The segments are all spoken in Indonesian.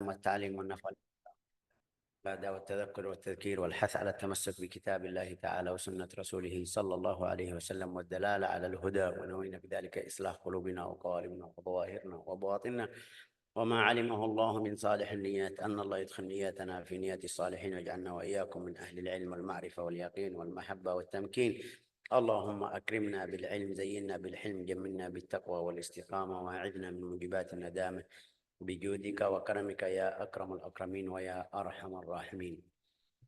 والتعليم والنفع والتذكر والتذكير والحث على التمسك بكتاب الله تعالى وسنة رسوله صلى الله عليه وسلم والدلالة على الهدى ونوينا بذلك إصلاح قلوبنا وقوالبنا وظواهرنا وبواطننا وما علمه الله من صالح النيات أن الله يدخل نياتنا في نيات الصالحين واجعلنا وإياكم من أهل العلم والمعرفة واليقين والمحبة والتمكين. اللهم أكرمنا بالعلم زينا بالحلم جملنا بالتقوى والاستقامة وأعذنا من موجبات الندامة بجودك وكرمك يا أكرم الأكرمين ويا أرحم الراحمين.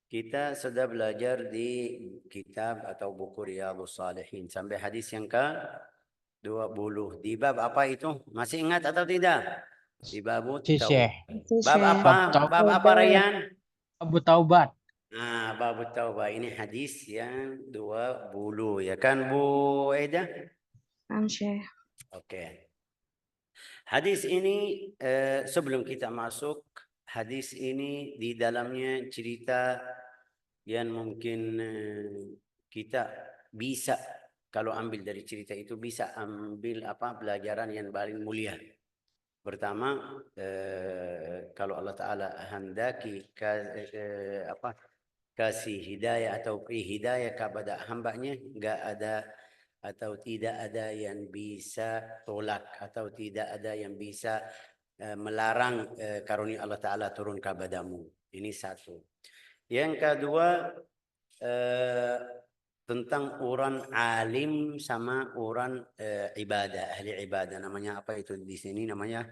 Kita sudah belajar di kitab atau buku Riyadhus Shalihin sampai hadis yang ke-20. Di bab apa itu? Masih ingat atau tidak? Di bab Syekh. Bab apa? Bab apa Rayyan? Abu Taubat. Nah, bab Taubah ini hadis yang 20 ya kan Bu Aida? Syekh. Oke. Hadis ini sebelum kita masuk, hadis ini di dalamnya cerita yang mungkin kita bisa kalau ambil dari cerita itu bisa ambil pelajaran yang paling mulia. Pertama, kalau Allah Ta'ala hendaki kasih hidayah atau beri hidayah kepada hambanya, enggak ada atau tidak ada yang bisa tolak atau tidak ada yang bisa melarang karunia Allah Ta'ala turun kepadamu. Ini satu. Yang kedua, tentang orang alim sama orang ibadah, ahli ibadah. Namanya apa itu di sini? Namanya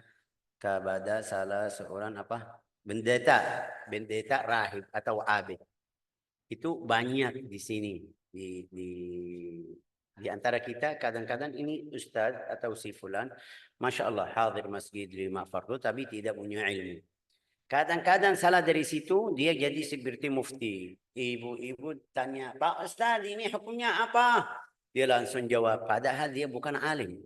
kepada salah seorang pendeta rahib atau abid. Itu banyak di sini di antara kita. Kadang-kadang ini ustaz atau si fulan, masya Allah hadir masjid 5 fardu tapi tidak punya ilmu. Kadang-kadang salah dari situ dia jadi seperti mufti. Ibu-ibu tanya, Pak Ustaz ini hukumnya apa? Dia langsung jawab, padahal dia bukan alim.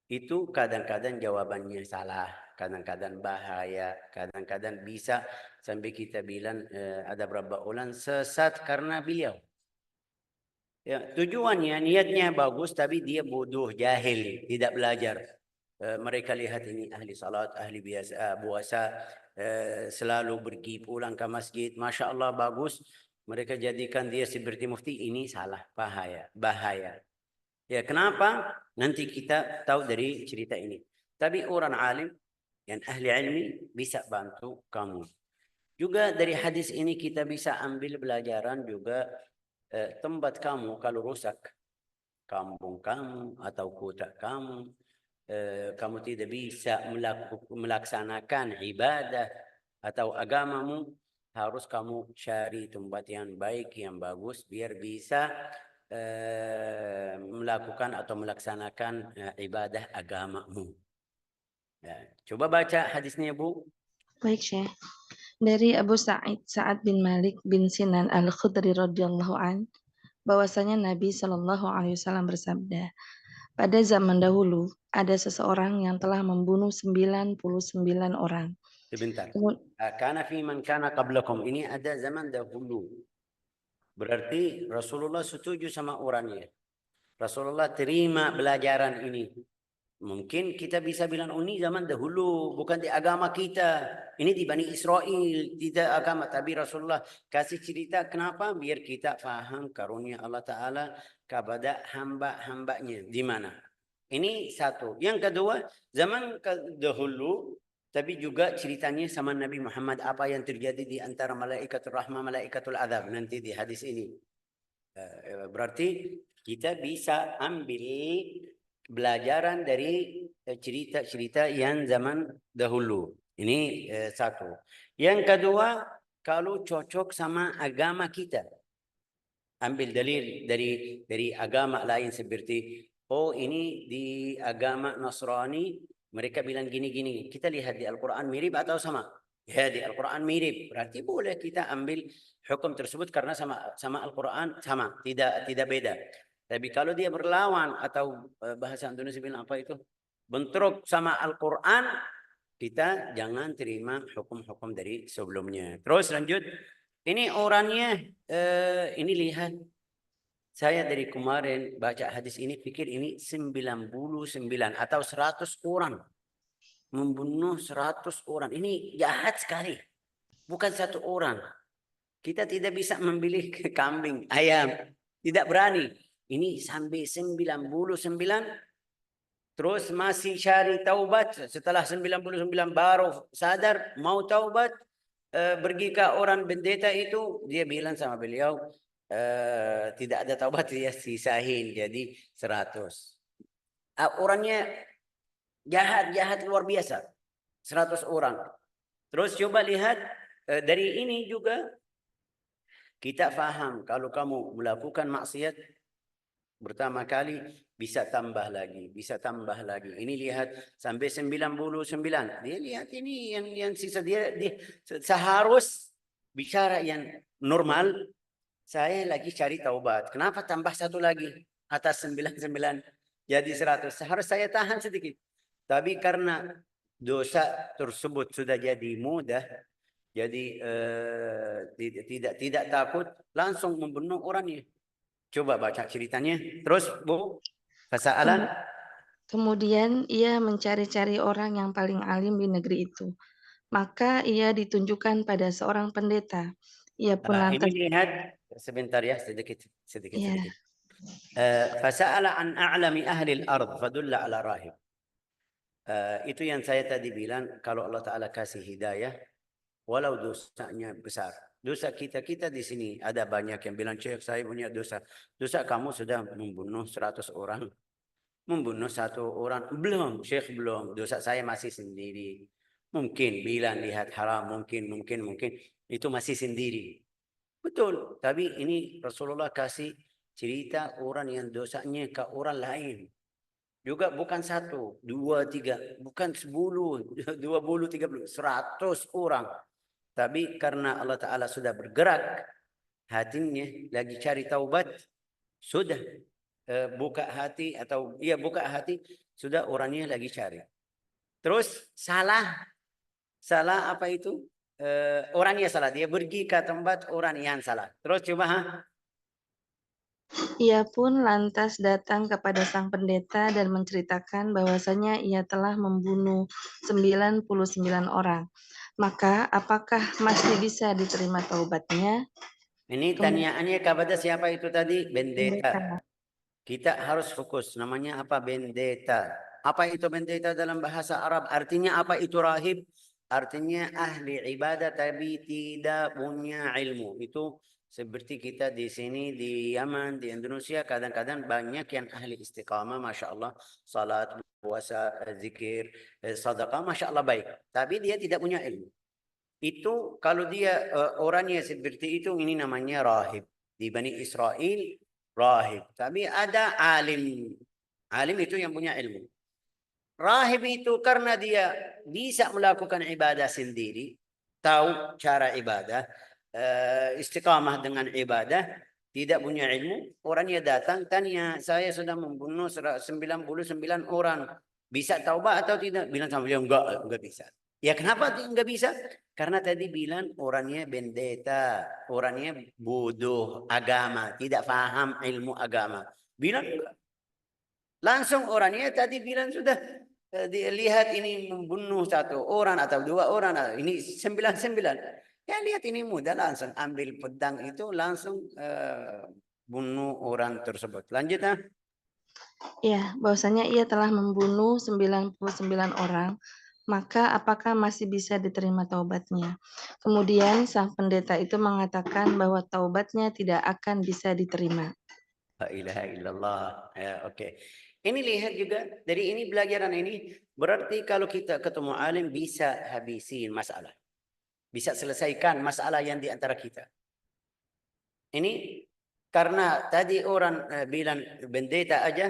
Itu kadang-kadang jawabannya salah, kadang-kadang bahaya, kadang-kadang bisa sampai kita bilang ada beberapa orang sesat karena beliau. Ya, tujuannya, niatnya bagus, tapi dia bodoh, jahil, tidak belajar. Mereka lihat ini ahli salat, ahli puasa, selalu pergi pulang ke masjid, masya Allah bagus. Mereka jadikan dia seperti mufti. Ini salah, bahaya. Ya, kenapa? Nanti kita tahu dari cerita ini. Tapi orang alim yang ahli ilmi bisa bantu kamu. Juga dari hadis ini kita bisa ambil pelajaran juga tempat kamu kalau rusak, kampung kamu atau kota kamu, kamu tidak bisa melaksanakan ibadah atau agamamu, harus kamu cari tempat yang baik, yang bagus, biar bisa melakukan atau melaksanakan ibadah agamamu. Ya, coba baca hadisnya Bu. Baik Syekh. Dari Abu Sa'ad bin Malik bin Sinan Al-Khudri radhiyallahu an, bahwasanya Nabi Shallallahu alaihi wasallam bersabda, pada zaman dahulu ada seseorang yang telah membunuh 99 orang. Sebentar. Kana fi man kana qablakum, ini ada zaman dahulu. Berarti Rasulullah setuju sama orangnya. Rasulullah terima pelajaran ini. Mungkin kita bisa bilang, oh ini zaman dahulu, bukan di agama kita. Ini di Bani Israel, tidak agama. Tapi Rasulullah kasih cerita, kenapa? Biar kita faham karunia Allah Ta'ala kepada hamba-hambanya. Di mana? Ini satu. Yang kedua, zaman dahulu, tapi juga ceritanya sama Nabi Muhammad, apa yang terjadi di antara malaikatul rahmah, malaikatul azab. Nanti di hadis ini. Berarti kita bisa ambil pelajaran dari cerita-cerita yang zaman dahulu. Ini satu. Yang kedua, kalau cocok sama agama kita, ambil dalil dari agama lain seperti, oh ini di agama Nasrani mereka bilang gini-gini. Kita lihat di Al-Quran mirip atau sama? Ya, di Al-Quran mirip. Berarti boleh kita ambil hukum tersebut karena sama Al-Quran sama, tidak beda. Tapi kalau dia berlawan atau bahasa Indonesia bilang apa itu, bentrok sama Al-Quran, kita jangan terima hukum-hukum dari sebelumnya. Terus lanjut. Ini orangnya, ini lihat. Saya dari kemarin baca hadis ini pikir ini 99 atau 100 orang. membunuh 100 orang. Ini jahat sekali. Bukan satu orang. Kita tidak bisa membeli kambing, ayam. Tidak berani. Ini sampai 99. Terus masih cari taubat. Setelah 99 baru sadar mau taubat. Pergi ke orang pendeta itu. Dia bilang sama beliau. Tidak ada taubat, dia sisahin. Jadi 100. Orangnya jahat luar biasa. 100 orang. Terus coba lihat. Dari ini juga kita faham kalau kamu melakukan maksiat pertama kali bisa tambah lagi, bisa tambah lagi. Ini lihat sampai 99. Dia lihat ini yang sisa dia seharus bicara yang normal. Saya lagi cari taubat. Kenapa tambah satu lagi atas 99 jadi 100? Seharus saya tahan sedikit. Tapi karena dosa tersebut sudah jadi mudah, jadi tidak takut, langsung membunuh orangnya. Coba baca ceritanya. Terus Bu, fasa'alan. Kemudian ia mencari-cari orang yang paling alim di negeri itu. Maka ia ditunjukkan pada seorang pendeta. Ia pun Ini lantas, lihat sebentar ya, sedikit. ya, Fasa'ala an a'lami ahli al-ard fadulla ala rahib. Itu yang saya tadi bilang, kalau Allah Ta'ala kasih hidayah, walau dosanya besar. Dosa kita di sini ada banyak yang bilang, Syekh saya punya dosa. Dosa kamu sudah membunuh 100 orang. Membunuh 1 orang. Belum, Syekh belum. Dosa saya masih sendiri. Mungkin bilang lihat haram, mungkin. Itu masih sendiri. Betul. Tapi ini Rasulullah kasih cerita orang yang dosanya ke orang lain. Juga bukan 1, 2, 3. Bukan 10, 20, 30, 100 orang. Tapi karena Allah Ta'ala sudah bergerak, hatinya lagi cari taubat, sudah buka hati buka hati, sudah orangnya lagi cari. Terus salah apa itu? Orangnya salah, dia pergi ke tempat orang yang salah. Terus coba ia pun lantas datang kepada sang pendeta dan menceritakan bahwasanya ia telah membunuh 99 orang. Maka apakah masih bisa diterima taubatnya? ini tanyaannya kepada siapa itu tadi? Bendeta. Pendeta. Kita harus fokus. Namanya apa? Bendeta. Apa itu bendeta dalam bahasa Arab? Artinya apa itu rahib? Artinya ahli ibadah tapi tidak punya ilmu. Itu seperti kita di sini di Yaman, di Indonesia, kadang-kadang banyak yang ahli istiqamah, Masya Allah. Salat, puasa, zikir, sadaqah, Masya Allah baik. Tapi dia tidak punya ilmu. Itu kalau dia orangnya seperti itu, ini namanya rahib. Di Bani Israel, rahib. Tapi ada alim. Alim itu yang punya ilmu. Rahib itu karena dia bisa melakukan ibadah sendiri, tahu cara ibadah, istiqamah dengan ibadah, tidak punya ilmu, orangnya datang tanya, saya sudah membunuh 99 orang, bisa taubat atau tidak? Bilang sama dia, enggak bisa. Ya kenapa enggak bisa? Karena tadi bilang orangnya bendeta, orangnya bodoh agama, tidak paham ilmu agama. Bilang enggak. Langsung orangnya tadi bilang sudah dilihat ini membunuh 1 orang atau 2 orang, ini 99. Ya lihat ini mudah, langsung ambil pedang itu langsung bunuh orang tersebut. Lanjut ah. Ya, bahwasanya ia telah membunuh 99 orang, maka apakah masih bisa diterima taubatnya? Kemudian sang pendeta itu mengatakan bahwa taubatnya tidak akan bisa diterima. La ilaha illallah. Ya, oke. Ini lihat juga dari ini pelajaran ini berarti kalau kita ketemu alim bisa habisin masalah. Bisa selesaikan masalah yang di antara kita. Ini karena tadi orang bilang bendeta aja,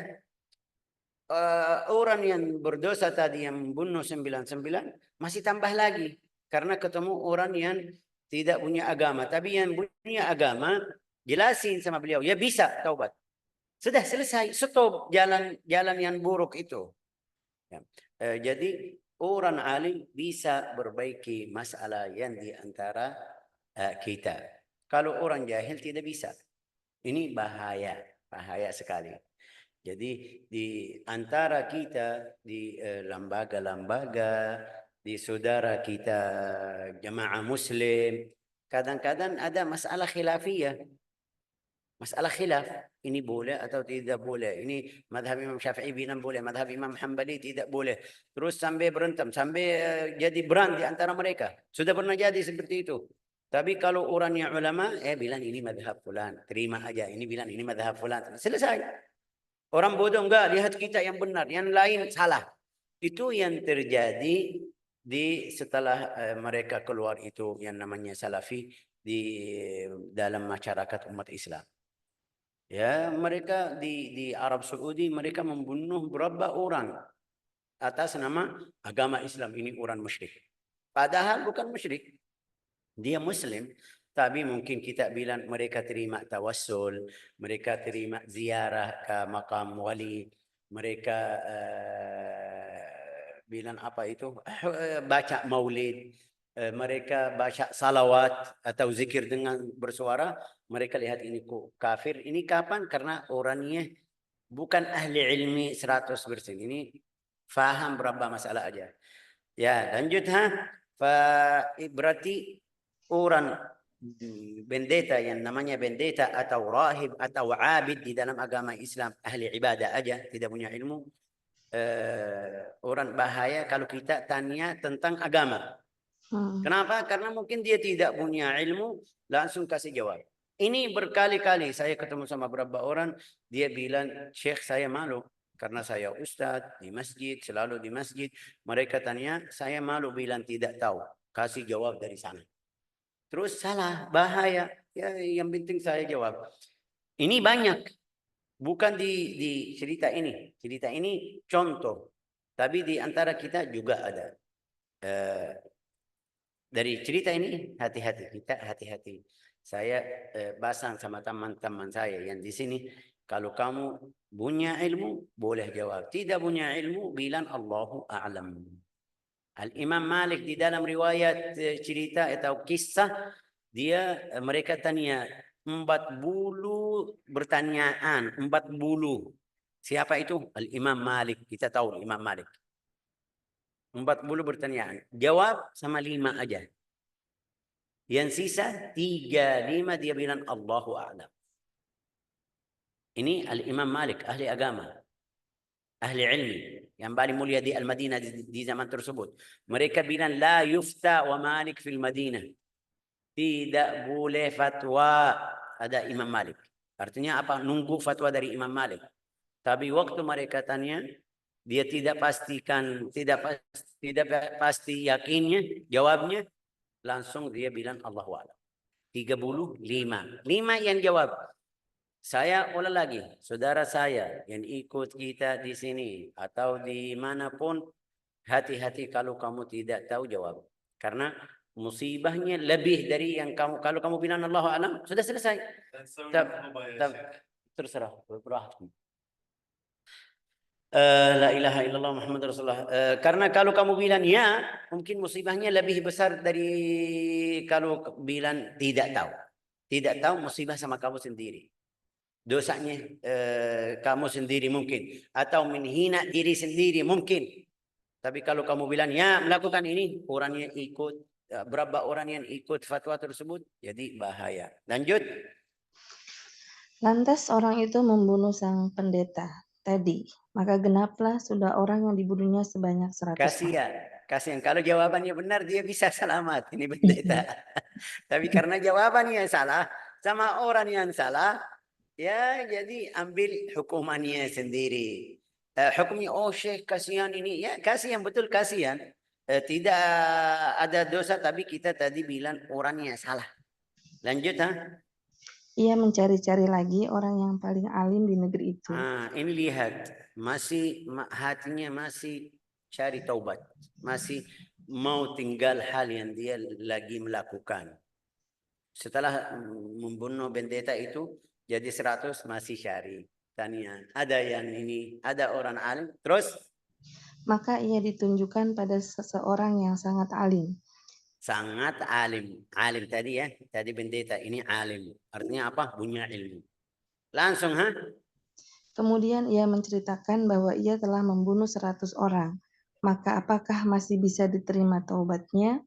orang yang berdosa tadi yang membunuh 99 masih tambah lagi karena ketemu orang yang tidak punya agama. Tapi yang punya agama jelasin sama beliau, ya bisa taubat. Sudah selesai, stop jalan yang buruk itu. Ya. Jadi orang alim bisa perbaiki masalah yang di antara kita. Kalau orang jahil tidak bisa. Ini bahaya sekali. Jadi di antara kita di lembaga-lembaga, di saudara kita jamaah muslim, kadang-kadang ada masalah khilafiyah. Masalah khilaf, ini boleh atau tidak boleh. Ini madhab Imam Syafi'i bilang boleh, madhab Imam Hambali tidak boleh. Terus sampai berantem, sampai jadi berang di antara mereka. Sudah pernah jadi seperti itu. Tapi kalau orangnya ulama, bilang ini madhab fulan, terima aja. Ini bilang ini madhab fulan, selesai. Orang bodoh enggak, lihat kita yang benar, yang lain salah. Itu yang terjadi di setelah mereka keluar itu yang namanya Salafi di dalam masyarakat umat Islam. Ya, mereka di Arab Saudi mereka membunuh berapa orang atas nama agama Islam, ini orang musyrik. Padahal bukan musyrik. Dia muslim, tapi mungkin kita bilang mereka terima tawassul, mereka terima ziarah ke makam wali, mereka bilang apa itu? Baca maulid, mereka baca salawat atau zikir dengan bersuara, mereka lihat ini kok kafir. Ini kapan? Karena orangnya bukan ahli ilmi 100%. Ini faham berapa masalah aja. Ya, lanjut berarti orang pendeta yang namanya pendeta atau rahib atau abid di dalam agama Islam, ahli ibadah aja, tidak punya ilmu, orang bahaya kalau kita tanya tentang agama. Kenapa? Karena mungkin dia tidak punya ilmu, langsung kasih jawab. Ini berkali-kali saya ketemu sama beberapa orang, dia bilang, Syekh saya malu karena saya ustadz di masjid, selalu di masjid. Mereka tanya, saya malu bilang tidak tahu, kasih jawab dari sana. Terus salah, bahaya. Ya, yang penting saya jawab. Ini banyak, bukan di cerita ini. Cerita ini contoh, tapi di antara kita juga ada. Dari cerita ini hati-hati, kita hati-hati. Saya basang sama teman-teman saya yang di sini, kalau kamu punya ilmu boleh jawab, tidak punya ilmu bilang Allahu a'lam. Al-Imam Malik di dalam riwayat cerita atau kisah, dia mereka tanya 40 pertanyaan, 40. Siapa itu? Al-Imam Malik. Kita tahu Imam Malik. 40 pertanyaan. Jawab sama 5 aja. Yang sisa 3-5 dia bilang Allahu a'lam. Ini Al-Imam Malik, ahli agama, ahli ilmi, yang paling mulia di Al-Madinah di zaman tersebut. Mereka bilang la yufta wa Malik fil Madinah. Tidak boleh fatwa ada Imam Malik. Artinya apa? Nunggu fatwa dari Imam Malik. Tapi waktu mereka tanya, dia tidak pastikan, tidak pasti yakinnya jawabnya, langsung dia bilang Allahu a'lam. 35. 5 yang jawab. Saya ulang lagi, saudara saya yang ikut kita di sini atau di manapun, hati-hati kalau kamu tidak tahu jawab. Karena musibahnya lebih dari yang kamu, kalau kamu bilang Allahu a'lam, sudah selesai. Terserah, berahmat. La ilaha illallah Muhammad Rasulullah. Karena kalau kamu bilang ya, mungkin musibahnya lebih besar dari kalau bilang tidak tahu. Tidak tahu musibah sama kamu sendiri. Dosanya kamu sendiri mungkin. Atau menghina diri sendiri mungkin. Tapi kalau kamu bilang ya melakukan ini, orangnya ikut, berapa orang yang ikut fatwa tersebut, jadi bahaya. Lanjut. Lantas orang itu membunuh sang pendeta tadi, maka genaplah sudah orang yang dibunuhnya sebanyak 100 orang. Kasihan. Kalau jawabannya benar dia bisa selamat. Ini pendeta. Tapi karena jawabannya salah sama orang yang salah, ya jadi ambil hukumannya sendiri. Hukumnya, oh Syekh kasihan ini, ya kasihan, betul kasihan. Tidak ada dosa, tapi kita tadi bilang orangnya salah. Lanjut Ia mencari-cari lagi orang yang paling alim di negeri itu. Ini lihat, masih hatinya masih cari taubat, masih mau tinggal hal yang dia lagi melakukan. Setelah membunuh pendeta itu jadi 100 masih cari. Tanya, ada yang ini, ada orang alim. Terus maka ia ditunjukkan pada seseorang yang sangat alim. Sangat alim. Alim tadi ya, tadi pendeta ini alim. Artinya apa? Punya ilmu. Langsung Kemudian ia menceritakan bahwa ia telah membunuh 100 orang. Maka apakah masih bisa diterima taubatnya?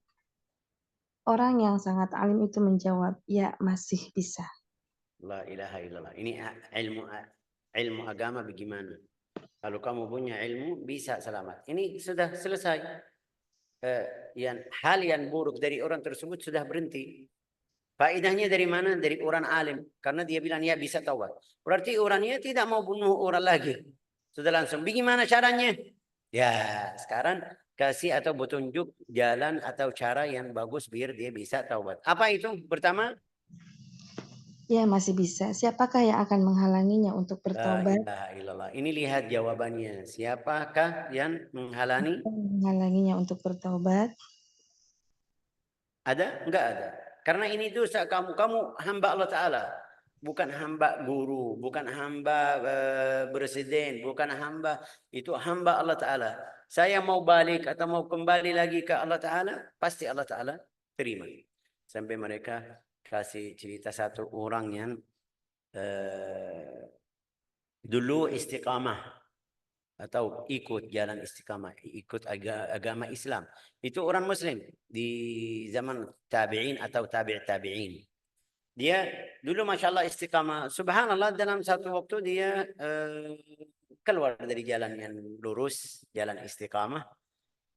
Orang yang sangat alim itu menjawab, ya masih bisa. La ilaha illallah. Ini ilmu agama bagaimana? Kalau kamu punya ilmu bisa selamat. Ini sudah selesai. Hal yang buruk dari orang tersebut sudah berhenti. Faedahnya dari mana? Dari orang alim. Karena dia bilang ya bisa taubat. Berarti orangnya tidak mau bunuh orang lagi. Sudah langsung. Bagaimana caranya? Ya sekarang kasih atau petunjuk jalan atau cara yang bagus biar dia bisa taubat. Apa itu? Pertama, Ya masih bisa. Siapakah yang akan menghalanginya untuk la bertobat? ilaha illallah. Ini lihat jawabannya. Siapakah yang menghalangi? Menghalanginya untuk bertobat. Ada? Enggak ada. Karena ini dosa kamu. Kamu hamba Allah Ta'ala. Bukan hamba guru. Bukan hamba presiden. Bukan hamba. Itu hamba Allah Ta'ala. Saya mau balik atau mau kembali lagi ke Allah Ta'ala. Pasti Allah Ta'ala terima. Sampai mereka kasih cerita satu orang yang dulu istiqamah atau ikut jalan istiqamah, ikut agama Islam. Itu orang Muslim di zaman tabi'in atau tabi'in. Dia dulu Masya Allah istiqamah. Subhanallah dalam satu waktu dia keluar dari jalan yang lurus, jalan istiqamah.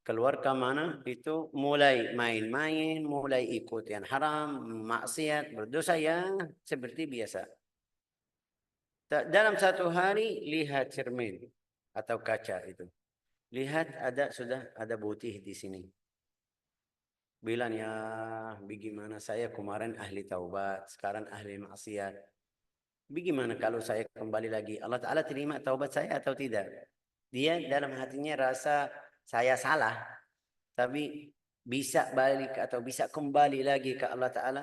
Keluar ke mana? Itu mulai main-main, mulai ikut yang haram, maksiat, berdosa ya seperti biasa. Dalam satu hari lihat cermin atau kaca itu. Lihat sudah ada putih di sini. Bilang ya bagaimana saya kemarin ahli taubat, sekarang ahli maksiat. Bagaimana kalau saya kembali lagi? Allah Ta'ala terima taubat saya atau tidak? Dia dalam hatinya rasa saya salah. Tapi bisa balik atau bisa kembali lagi ke Allah Ta'ala.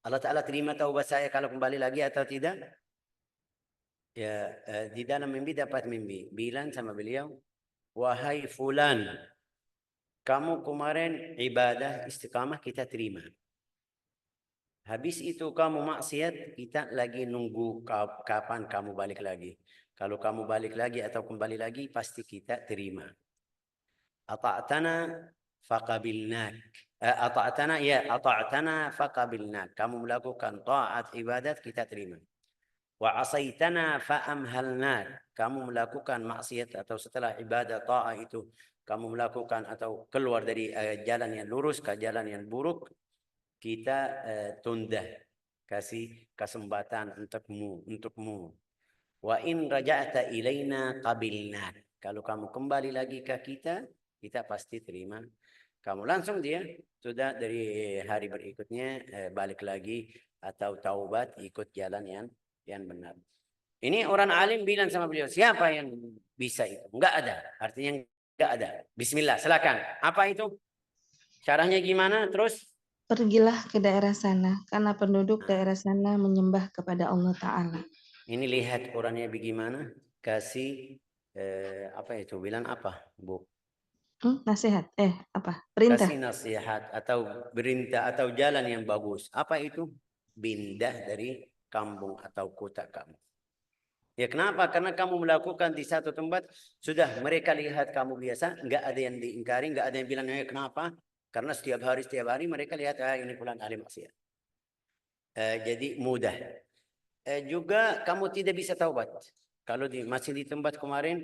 Allah Ta'ala terima taubat saya kalau kembali lagi atau tidak? Ya, di dalam mimpi dapat mimpi. Bilang sama beliau, wahai fulan, kamu kemarin ibadah istiqamah kita terima. Habis itu kamu maksiat, kita lagi nunggu kapan kamu balik lagi. Kalau kamu balik lagi atau kembali lagi, pasti kita terima. Ata'tana faqabilnak. Ata'tana faqabilnak. Kamu melakukan taat ibadat, kita terima. Wa asaitana fa amhalnak. Kamu melakukan maksiat atau setelah ibadah ta'ah itu kamu melakukan atau keluar dari jalan yang lurus ke jalan yang buruk, kita tunda, kasih kesempatan untukmu. Wa in raja'ta ilaina qabilnak. Kalau kamu kembali lagi ke kita, kita pasti terima. Kamu langsung dia sudah dari hari berikutnya balik lagi atau taubat ikut jalan yang benar. Ini orang alim bilang sama beliau, siapa yang bisa itu? Enggak ada. Artinya enggak ada. Bismillah, silakan. Apa itu? Caranya gimana? Terus? Pergilah ke daerah sana, karena penduduk daerah sana menyembah kepada Allah Ta'ala. Ini lihat orangnya bagaimana. Kasih, apa itu? Bilang apa, Bu? Nasihat, perintah. Kasih nasihat atau perintah atau jalan yang bagus. Apa itu? Pindah dari kampung atau kota kamu. Ya kenapa? Karena kamu melakukan di satu tempat, sudah mereka lihat kamu biasa, nggak ada yang diingkari, nggak ada yang bilang, kenapa? Karena setiap hari mereka lihat, ini fulan ahli maksiat. Jadi mudah. Juga kamu tidak bisa taubat. Kalau masih di tempat kemarin,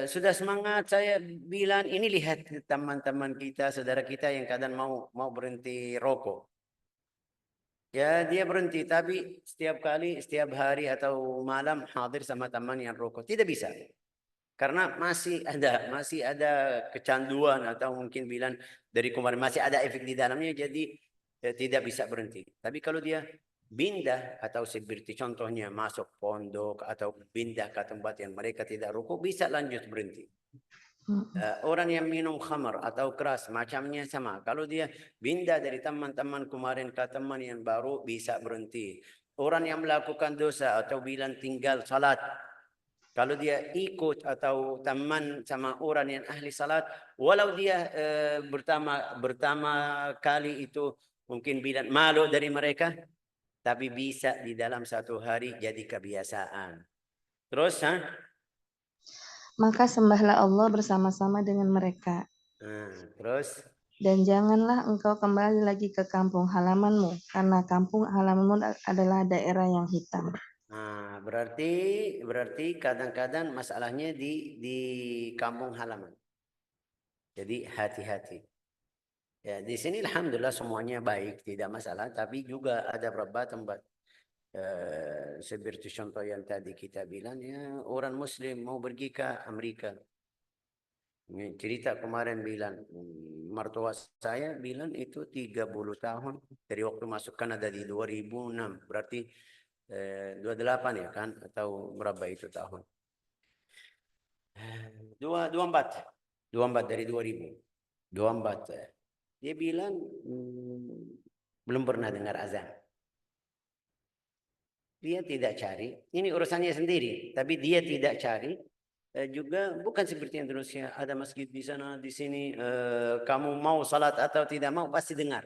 sudah semangat saya bilang, ini lihat teman-teman kita, saudara kita yang kadang mau berhenti rokok. Ya dia berhenti, tapi setiap hari atau malam hadir sama teman yang rokok. Tidak bisa. Karena masih ada kecanduan atau mungkin bilang dari kemarin masih ada efek di dalamnya, jadi tidak bisa berhenti. Tapi kalau dia pindah atau seperti contohnya masuk pondok atau pindah ke tempat yang mereka tidak rokok, bisa lanjut berhenti. Orang yang minum khamar atau keras macamnya sama. Kalau dia pindah dari teman-teman kemarin ke teman yang baru, bisa berhenti. Orang yang melakukan dosa atau bilang tinggal salat, kalau dia ikut atau teman sama orang yang ahli salat, walau dia pertama kali itu mungkin bilang malu dari mereka, tapi bisa di dalam satu hari jadi kebiasaan. Terus, Maka sembahlah Allah bersama-sama dengan mereka. terus, Dan janganlah engkau kembali lagi ke kampung halamanmu, karena kampung halamanmu adalah daerah yang hitam. berarti kadang-kadang masalahnya di kampung halaman. Jadi hati-hati. Ya, di sini alhamdulillah semuanya baik, tidak masalah. Tapi juga ada beberapa tempat seperti contoh yang tadi kita bilang, ya orang Muslim mau pergi ke Amerika. Ini cerita kemarin bilang, mertua saya bilang itu 30 tahun dari waktu masuk Kanada di 2006, berarti 28 ya kan, atau berapa itu tahun? 24 dari 2000, 24. Dia bilang belum pernah dengar azan. Dia tidak cari, ini urusannya sendiri, tapi dia tidak cari. Juga bukan seperti Indonesia, ada masjid di sana, di sini, kamu mau salat atau tidak mau pasti dengar.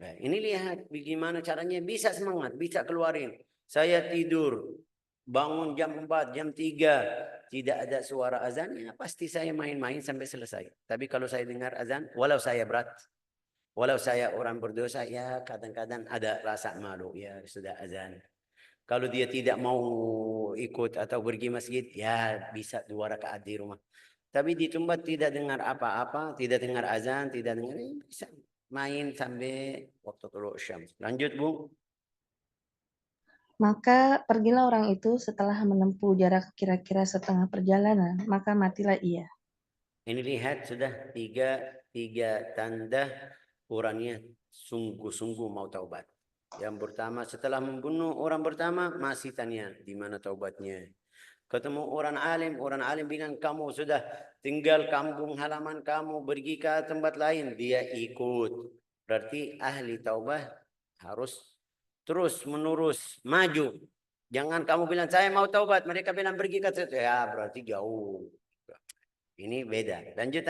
Nah, ini lihat bagaimana caranya bisa semangat, bisa keluarin. Saya tidur, bangun jam 4, jam 3, tidak ada suara azan, ya pasti saya main-main sampai selesai. Tapi kalau saya dengar azan, walau saya berat, walau saya orang berdosa, ya kadang-kadang ada rasa malu, ya sudah azan. Kalau dia tidak mau ikut atau pergi masjid, ya bisa 2 rakaat di rumah. Tapi di tempat tidak dengar apa-apa, tidak dengar azan, tidak dengar, bisa main sampai waktu tulu syams. Lanjut, Bu. Maka pergilah orang itu setelah menempuh jarak kira-kira setengah perjalanan, maka matilah ia. Ini lihat sudah tiga tanda orangnya sungguh-sungguh mau taubat. Yang pertama, setelah membunuh orang pertama, masih tanya di mana taubatnya. Ketemu orang alim bilang kamu sudah tinggal kampung halaman kamu, pergi ke tempat lain, dia ikut. Berarti ahli taubah harus terus menerus maju. Jangan kamu bilang saya mau taubat, mereka bilang pergi ke situ, ya berarti jauh. Ini beda. Lanjut.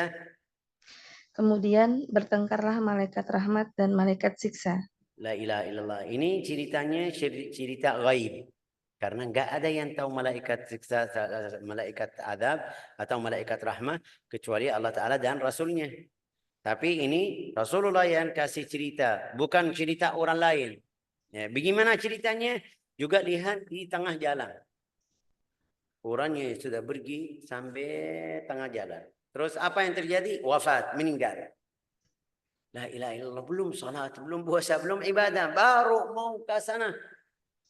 Kemudian bertengkarlah malaikat rahmat dan malaikat siksa. La ilaha illallah. Ini ceritanya cerita gaib. Karena enggak ada yang tahu malaikat siksa, malaikat adab atau malaikat rahmah kecuali Allah Ta'ala dan Rasulnya. Tapi ini Rasulullah yang kasih cerita, bukan cerita orang lain. Ya, bagaimana ceritanya? Juga lihat di tengah jalan. Orangnya sudah pergi sampai tengah jalan. Terus apa yang terjadi? Wafat, meninggal. La ilaha illallah, belum salat, belum puasa, belum ibadah, baru mau ke sana.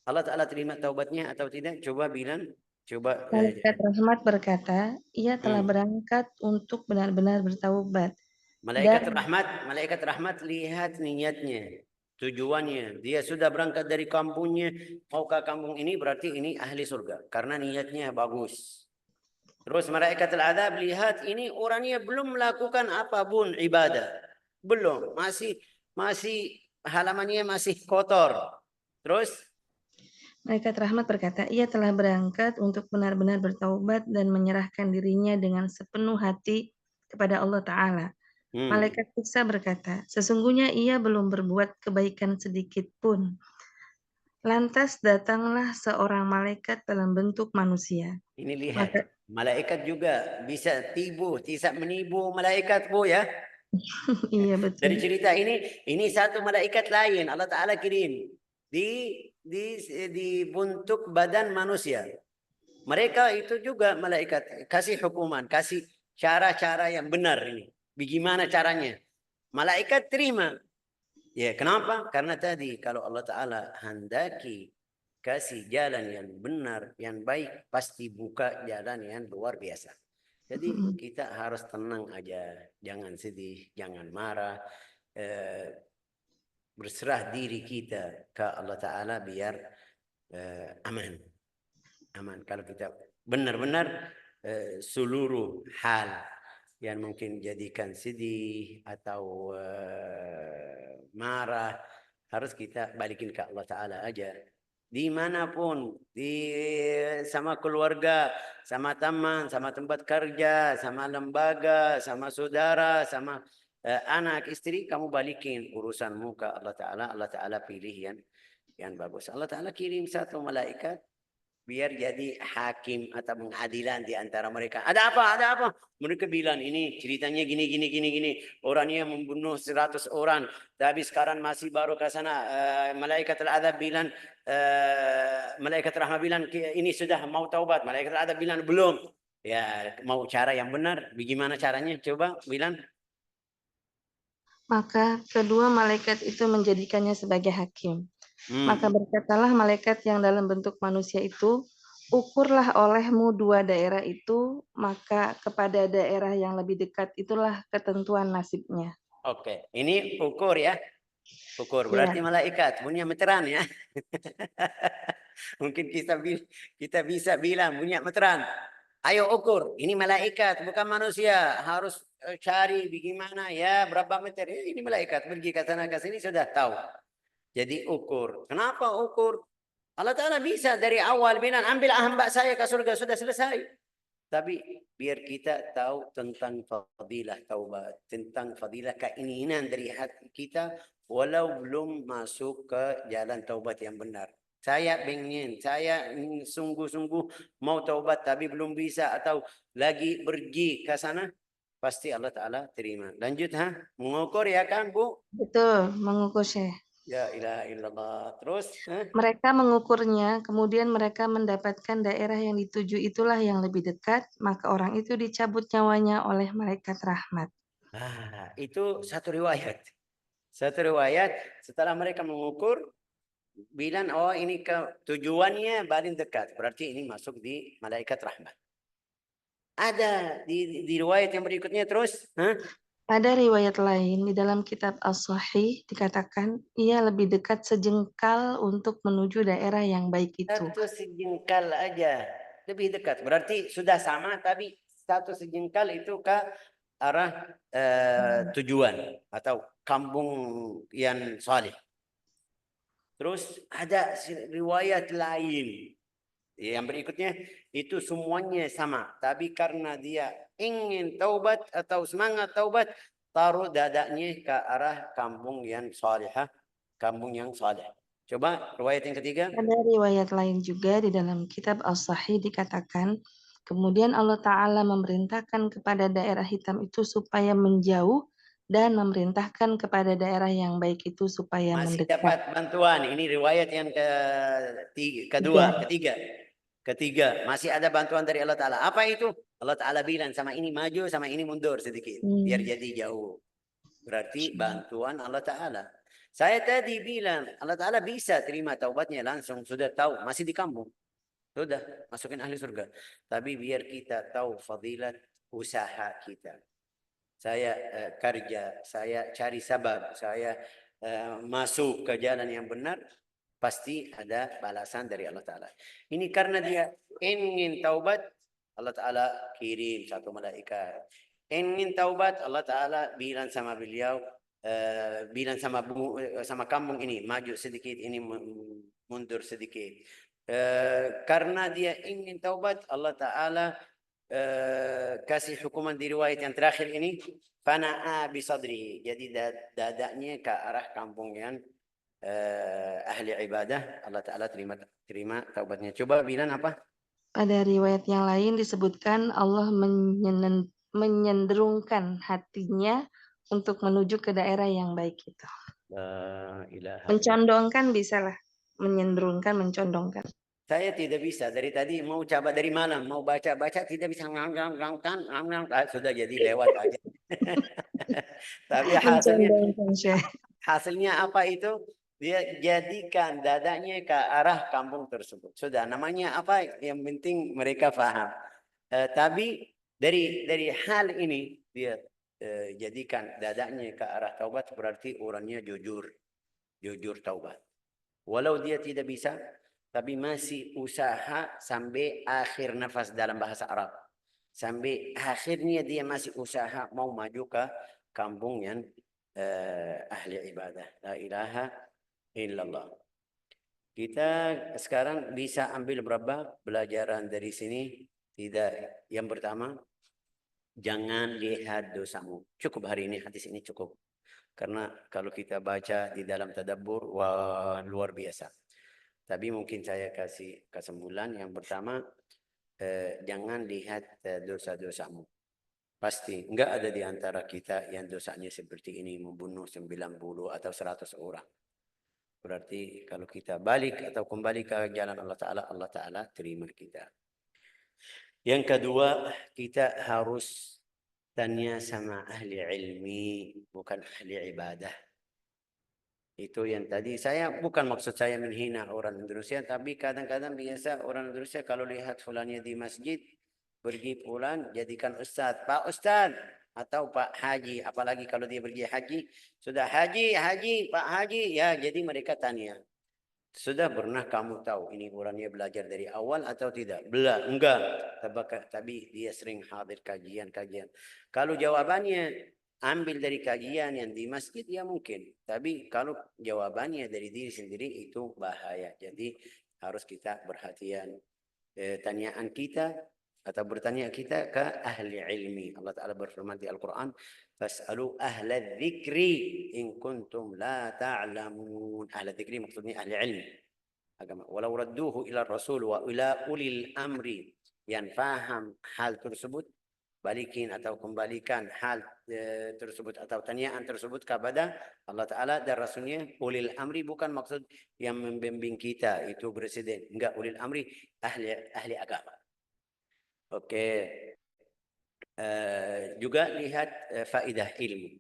Allah Ta'ala terima taubatnya atau tidak? Coba bilang. Coba. Malaikat rahmat berkata, ia telah berangkat untuk benar-benar bertaubat. Malaikat rahmat lihat niatnya, tujuannya. Dia sudah berangkat dari kampungnya, mau ke kampung ini, berarti ini ahli surga. Karena niatnya bagus. Terus malaikat al-adab lihat ini orangnya belum melakukan apapun ibadah. Belum, masih halamannya masih kotor. Terus Malaikat rahmat berkata, ia telah berangkat untuk benar-benar bertaubat dan menyerahkan dirinya dengan sepenuh hati kepada Allah Ta'ala. Malaikat siksa berkata, sesungguhnya ia belum berbuat kebaikan sedikit pun. Lantas datanglah seorang malaikat dalam bentuk manusia. Ini lihat, malaikat juga bisa menipu malaikat, Bu, ya. Iya betul. Dari cerita ini satu malaikat lain Allah Ta'ala kirim di bentuk badan manusia. Mereka itu juga malaikat kasih hukuman, kasih cara-cara yang benar ini. Bagaimana caranya? Malaikat terima. Ya, kenapa? Karena tadi kalau Allah Ta'ala handaki kasih jalan yang benar, yang baik, pasti buka jalan yang luar biasa. Jadi kita harus tenang aja, jangan sedih, jangan marah, berserah diri kita ke Allah Ta'ala biar aman. Aman. Kalau kita benar-benar seluruh hal yang mungkin jadikan sedih atau marah, harus kita balikin ke Allah Ta'ala aja. Dimanapun, sama keluarga, sama teman, sama tempat kerja, sama lembaga, sama saudara, sama anak, istri, kamu balikin urusanmu ke Allah Ta'ala. Allah Ta'ala pilih yang bagus. Allah Ta'ala kirim satu malaikat biar jadi hakim atau pengadilan di antara mereka. Ada apa? Ada apa? Mereka bilang ini ceritanya gini gini gini gini. Orangnya membunuh 100 orang, tapi sekarang masih baru ke sana. Malaikat al-adab bilang, malaikat rahmat bilang ini sudah mau taubat. Malaikat al-adab bilang belum. Ya, mau cara yang benar. Bagaimana caranya? Coba bilang. Maka kedua malaikat itu menjadikannya sebagai hakim. Maka berkatalah malaikat yang dalam bentuk manusia itu, ukurlah olehmu dua daerah itu, maka kepada daerah yang lebih dekat itulah ketentuan nasibnya. Oke, ini ukur ya. Ukur Ya, berarti malaikat punya meteran ya. Mungkin kita bisa bilang punya meteran. Ayo ukur, ini malaikat bukan manusia. Harus cari bagaimana ya berapa meter. Ini malaikat pergi ke sana ke sini sudah tahu. Jadi ukur. Kenapa ukur? Allah Ta'ala bisa dari awal bilang ambil hamba saya ke surga sudah selesai. Tapi biar kita tahu tentang fadilah taubat, tentang fadilah keinginan dari hati kita, walau belum masuk ke jalan taubat yang benar. Saya ingin, saya sungguh-sungguh mau taubat tapi belum bisa atau lagi pergi ke sana, pasti Allah Ta'ala terima. Lanjut ha, mengukur ya kan Bu? betul, mengukur Syekh. Ya ilaha illallah. Terus, Mereka mengukurnya, kemudian mereka mendapatkan daerah yang dituju itulah yang lebih dekat, maka orang itu dicabut nyawanya oleh malaikat rahmat. itu satu riwayat. Satu riwayat setelah mereka mengukur bilang oh ini ke tujuannya paling dekat berarti ini masuk di malaikat rahmat. Ada di riwayat yang berikutnya terus, Pada riwayat lain, di dalam kitab As-Sahih dikatakan, ia lebih dekat sejengkal untuk menuju daerah yang baik itu. satu sejengkal aja lebih dekat. Berarti sudah sama tapi satu sejengkal itu ke arah tujuan atau kampung yang saleh. Terus ada riwayat lain yang berikutnya itu semuanya sama. Tapi karena dia ingin taubat atau semangat taubat, taruh dadanya ke arah kampung yang salihah, kampung yang saleh. Coba riwayat yang ketiga. Ada riwayat lain juga di dalam kitab As-Sahih dikatakan, kemudian Allah Ta'ala memerintahkan kepada daerah hitam itu supaya menjauh dan memerintahkan kepada daerah yang baik itu supaya Masih mendekat. dapat bantuan. Ini riwayat yang Tiga. ketiga. Masih ada bantuan dari Allah Ta'ala. Apa itu? Allah Ta'ala bilang sama ini maju, sama ini mundur sedikit. Biar jadi jauh. Berarti bantuan Allah Ta'ala. Saya tadi bilang, Allah Ta'ala bisa terima taubatnya langsung. Sudah tahu, masih di kampung. Sudah, masukin ahli surga. Tapi biar kita tahu fadilat usaha kita. Saya kerja, saya cari sabab, saya masuk ke jalan yang benar, pasti ada balasan dari Allah Ta'ala. Ini karena dia ingin taubat, Allah Ta'ala kirim satu malaikat. Ingin taubat, Allah Ta'ala bilang sama beliau, bilang sama kampung ini, maju sedikit, ini mundur sedikit. Karena dia ingin taubat, Allah Ta'ala kasih hukuman di riwayat yang terakhir ini, fana'a bisadri. Jadi dadanya ke arah kampung yang ahli ibadah, Allah Ta'ala terima taubatnya. Coba bilang apa? Pada riwayat yang lain disebutkan Allah menyenderungkan hatinya untuk menuju ke daerah yang baik itu. La ilaha illallah. Mencondongkan bisa lah. Menyenderungkan, mencondongkan. Saya tidak bisa. Dari tadi mau coba dari malam, mau baca-baca tidak bisa. Sudah jadi lewat aja. Tapi Mencondongkan, Syekh. hasilnya apa itu? Dia jadikan dadanya ke arah kampung tersebut. Sudah namanya apa? Yang penting mereka paham. Tapi dari hal ini dia jadikan dadanya ke arah taubat berarti orangnya jujur taubat. Walau dia tidak bisa, tapi masih usaha sampai akhir nafas dalam bahasa Arab. Sampai akhirnya dia masih usaha mau maju ke kampung yang ahli ibadah. La ilaha illallah. Kita sekarang bisa ambil berapa pelajaran dari sini? Tidak. Yang pertama, jangan lihat dosamu. Cukup hari ini, hadis ini cukup. Karena kalau kita baca di dalam tadabbur, wah luar biasa. Tapi mungkin saya kasih kesimpulan yang pertama, jangan lihat dosa-dosamu. Pasti enggak ada di antara kita yang dosanya seperti ini, membunuh 90 atau 100 orang. Berarti kalau kita balik atau kembali ke jalan Allah Ta'ala terima kita. Yang kedua, kita harus tanya sama ahli ilmi, bukan ahli ibadah. Itu yang tadi saya, bukan maksud saya menghina orang Indonesia, tapi kadang-kadang biasa orang Indonesia kalau lihat fulannya di masjid, pergi pulang jadikan ustaz, Pak Ustaz atau Pak Haji, apalagi kalau dia pergi haji, sudah haji, Pak Haji, ya jadi mereka tanya, sudah pernah kamu tahu ini orangnya belajar dari awal atau tidak? Belum, enggak. Tapi dia sering hadir kajian-kajian. Kalau jawabannya ambil dari kajian yang di masjid, ya mungkin. Tapi kalau jawabannya dari diri sendiri, itu bahaya. Jadi harus kita perhatian. Tanyaan kita atau bertanya kita ke ahli ilmi. Allah Ta'ala berfirman di Al-Quran, Fas'alu ahla dzikri in kuntum la ta'lamun. Ahla dzikri maksudnya ahli ilmi agama. Walau radduhu ila rasul wa ila ulil amri, yang faham hal tersebut, balikin atau kembalikan hal tersebut atau tanyaan tersebut kepada Allah Ta'ala dan Rasulnya. Ulil amri bukan maksud yang membimbing kita, itu presiden. Enggak, ulil amri ahli agama. Oke. Juga lihat faidah ilmu.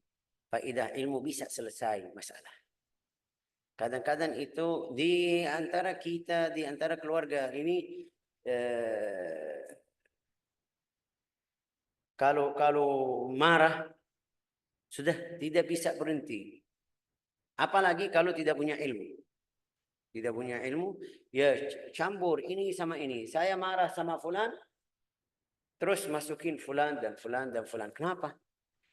Faidah ilmu bisa selesai masalah. Kadang-kadang itu di antara kita, di antara keluarga ini, kalau marah sudah tidak bisa berhenti. Apalagi kalau tidak punya ilmu. Tidak punya ilmu, ya campur ini sama ini. Saya marah sama fulan, terus masukin fulan dan fulan dan fulan. Kenapa?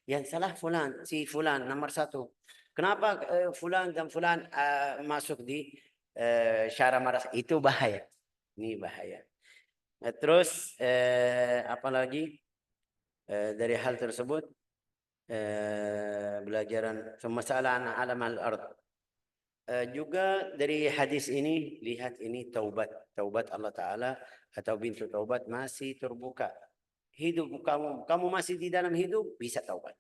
Yang salah fulan, si fulan nomor satu. Kenapa fulan dan fulan masuk di syara marah? Itu bahaya. Ini bahaya. Terus apalagi dari hal tersebut, belajaran masalah alam al-ard. Juga dari hadis ini, lihat ini taubat Allah Ta'ala atau pintu taubat masih terbuka. Hidup kamu masih di dalam hidup, bisa taubat.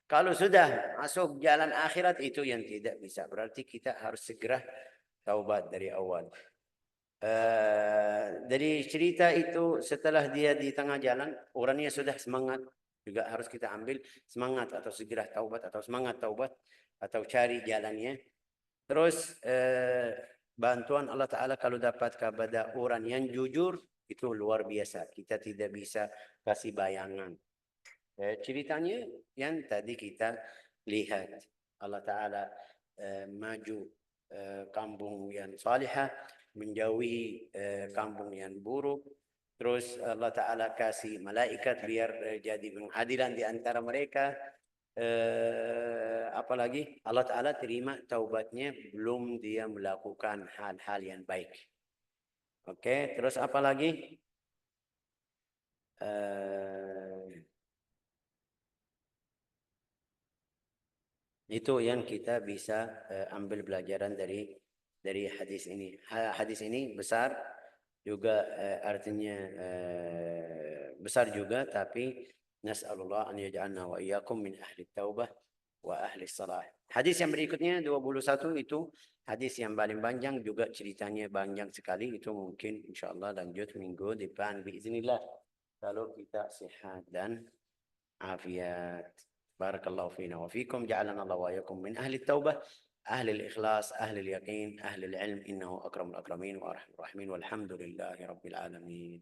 Kalau sudah masuk jalan akhirat, itu yang tidak bisa. Berarti kita harus segera taubat dari awal. Dari cerita itu, setelah dia di tengah jalan, orangnya sudah semangat, juga harus kita ambil semangat atau segera taubat atau semangat taubat atau cari jalannya. Terus bantuan Allah Ta'ala kalau dapat kepada orang yang jujur, itu luar biasa. Kita tidak bisa kasih bayangan. Ceritanya yang tadi kita lihat, Allah Ta'ala maju kampung yang salihah, menjauhi kampung yang buruk. Terus Allah Ta'ala kasih malaikat biar jadi pengadilan di antara mereka. Apalagi Allah Ta'ala terima taubatnya belum dia melakukan hal-hal yang baik. Oke, terus apalagi? Itu yang kita bisa ambil pelajaran dari hadis ini. Hadis ini besar juga, artinya besar juga, tapi nas'alullah an yaj'alna wa iyyakum min ahli taubah wa ahli salah. Hadis yang berikutnya 21 itu hadis yang paling panjang, juga ceritanya panjang sekali. Itu mungkin insyaallah lanjut minggu depan biiznillah, kalau kita sehat dan afiat. Barakallahu fina wa fikum, ja'alana Allah wa iyyakum min ahli taubah, ahli al-ikhlas, ahli al-yaqin, ahli al-ilm, innahu akramul akramin wa arhamur rahimin, walhamdulillahi rabbil alamin.